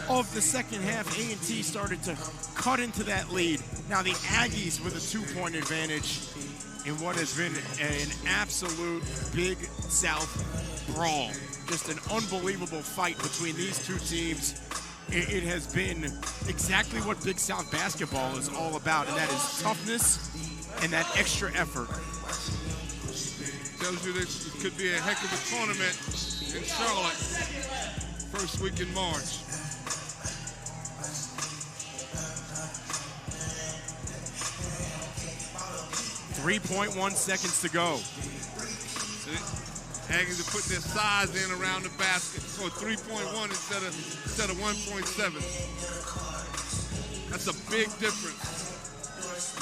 of the second half, A&T started to cut into that lead. Now the Aggies with a 2-point advantage in what has been an absolute Big South brawl. Just an unbelievable fight between these two teams. It has been exactly what Big South basketball is all about, and that is toughness and that extra effort. Tells you this could be a heck of a tournament in Charlotte, first week in March. .1 seconds to go. Aggies are putting their size in around the basket for 3.1 instead of 1.7. That's a big difference.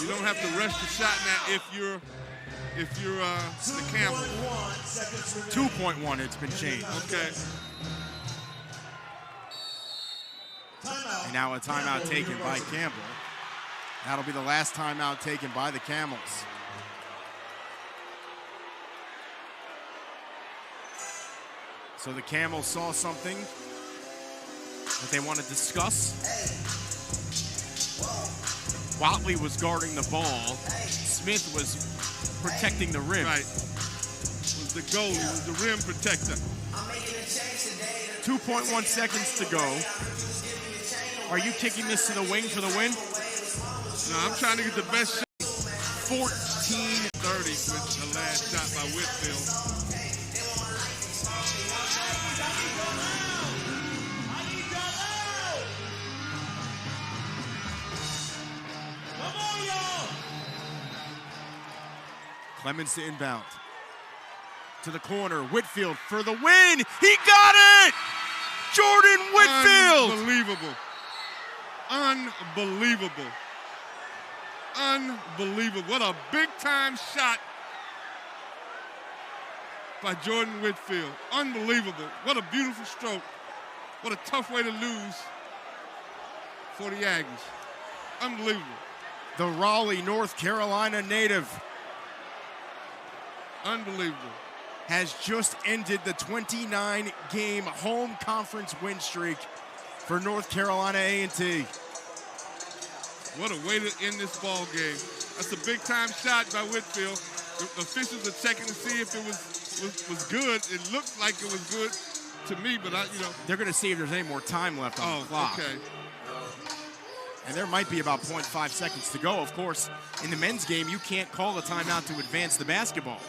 You don't have to rush the shot now if you're the Campbell. 2.1 it's been changed. Okay. And now a timeout taken by Campbell. That'll be the last timeout taken by the Camels. So the Camels saw something that they want to discuss. Watley was guarding the ball. Smith was protecting the rim. Right. Was the goal, was the rim protector. 2.1 seconds to go. Are you kicking this to the wing for the win? No, I'm trying to get the best shot. 14-30, which the last shot by Whitfield. Clemens to inbound. To the corner, Whitfield for the win. He got it! Jordan Whitfield! Unbelievable. Unbelievable. Unbelievable. What a big-time shot by Jordan Whitfield. Unbelievable. What a beautiful stroke. What a tough way to lose. for the Aggies. Unbelievable. The Raleigh, North Carolina native Unbelievable. has just ended the 29-game home conference win streak for North Carolina A&T. What a way to end this ball game. That's a big-time shot by Whitfield. The officials are checking to see if it was good. It looked like it was good to me, but They're going to see if there's any more time left on the clock. Okay. And there might be about 0.5 seconds to go. Of course, in the men's game, you can't call a timeout to advance the basketball.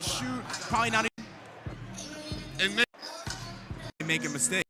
Shoot, probably not even. And Make a mistake.